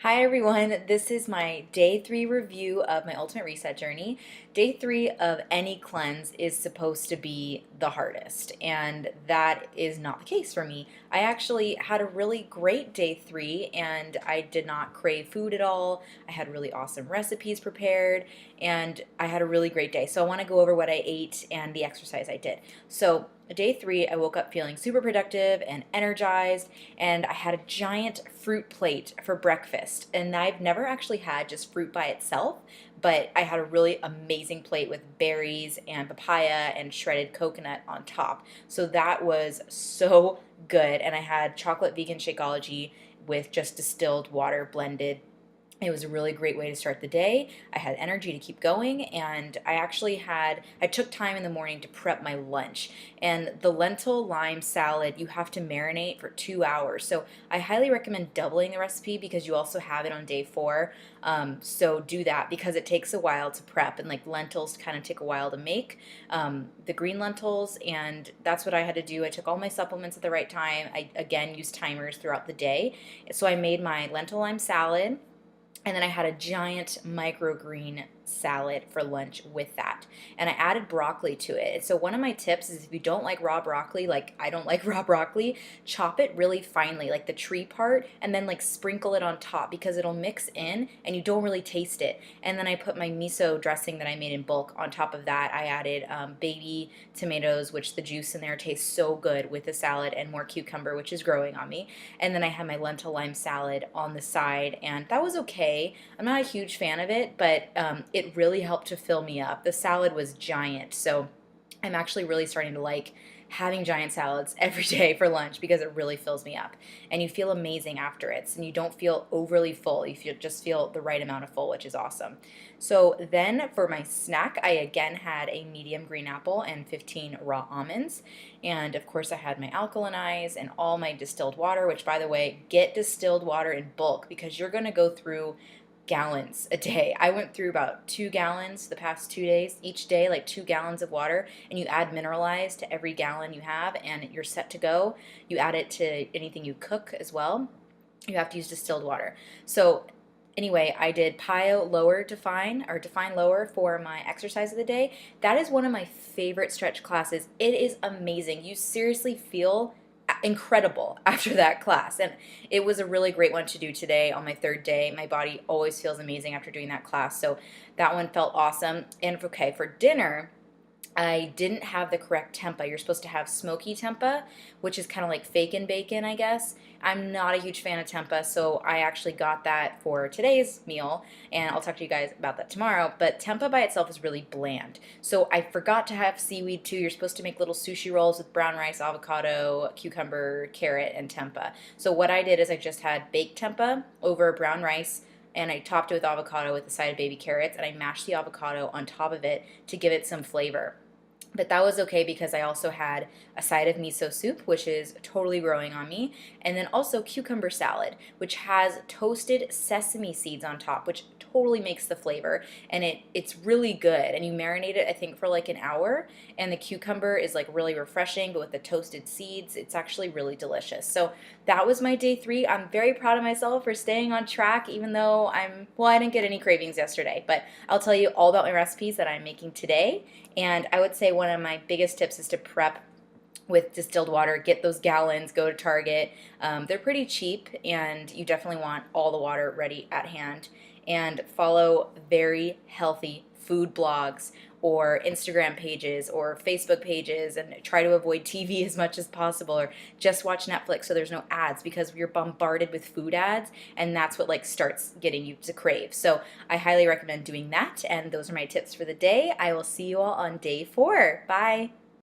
Hi everyone, this is my day 3 review of my Ultimate Reset journey. Day 3 of any cleanse is supposed to be the hardest, and that is not the case for me. I actually had a really great day 3 and I did not crave food at all. I had really awesome recipes prepared and I had a really great day. So I want to go over what I ate and the exercise I did. So day 3, I woke up feeling super productive and energized, and I had a giant fruit plate for breakfast. And I've never actually had just fruit by itself, but I had a really amazing plate with berries and papaya and shredded coconut on top. So that was so good. And I had chocolate vegan Shakeology with just distilled water blended. It was a really great way to start the day. I had energy to keep going, and I took time in the morning to prep my lunch. And the lentil lime salad, you have to marinate for 2 hours. So I highly recommend doubling the recipe because you also have it on day 4. So do that because it takes a while to prep, and like lentils kind of take a while to make. The green lentils, and that's what I had to do. I took all my supplements at the right time. I again used timers throughout the day. So I made my lentil lime salad, and then I had a giant microgreen salad for lunch with that. And I added broccoli to it. So one of my tips is if you don't like raw broccoli, like I don't like raw broccoli, chop it really finely, like the tree part, and then like sprinkle it on top because it'll mix in and you don't really taste it. And then I put my miso dressing that I made in bulk on top of that. I added baby tomatoes, which the juice in there tastes so good with the salad, and more cucumber, which is growing on me. And then I had my lentil lime salad on the side, and that was okay. I'm not a huge fan of it, but it really helped to fill me up. The salad was giant, so I'm actually really starting to like having giant salads every day for lunch because it really fills me up. And you feel amazing after it, and you don't feel overly full. Just feel the right amount of full, which is awesome. So then for my snack, I again had a medium green apple and 15 raw almonds. And of course, I had my Alkalinize and all my distilled water, which, by the way, get distilled water in bulk because you're going to go through gallons a day. I went through about 2 gallons the past 2 days, each day, like 2 gallons of water, and you add Mineralize to every gallon you have, and you're set to go. You add it to anything you cook as well. You have to use distilled water. So anyway, I did PiYo lower define, or define lower, for my exercise of the day. That is one of my favorite stretch classes. It is amazing. You seriously feel incredible after that class, and it was a really great one to do today on my third day. My body always feels amazing after doing that class, so that one felt awesome. And okay, for dinner, I didn't have the correct tempeh. You're supposed to have smoky tempeh, which is kind of like fakin' bacon, I guess. I'm not a huge fan of tempeh, so I actually got that for today's meal, and I'll talk to you guys about that tomorrow. But tempeh by itself is really bland. So I forgot to have seaweed too. You're supposed to make little sushi rolls with brown rice, avocado, cucumber, carrot, and tempeh. So what I did is I just had baked tempeh over brown rice, and I topped it with avocado with a side of baby carrots, and I mashed the avocado on top of it to give it some flavor. But that was okay because I also had a side of miso soup, which is totally growing on me, and then also cucumber salad, which has toasted sesame seeds on top, which totally makes the flavor, and it's really good. And you marinate it, I think, for like an hour, and the cucumber is like really refreshing, but with the toasted seeds, it's actually really delicious. So that was my day 3. I'm very proud of myself for staying on track, even though I didn't get any cravings yesterday, but I'll tell you all about my recipes that I'm making today. And I would say one of my biggest tips is to prep with distilled water. Get those gallons, go to Target. They're pretty cheap, and you definitely want all the water ready at hand. And follow very healthy food blogs or Instagram pages or Facebook pages, and try to avoid TV as much as possible, or just watch Netflix so there's no ads because you're bombarded with food ads, and that's what like starts getting you to crave. So I highly recommend doing that, and those are my tips for the day. I will see you all on day 4. Bye.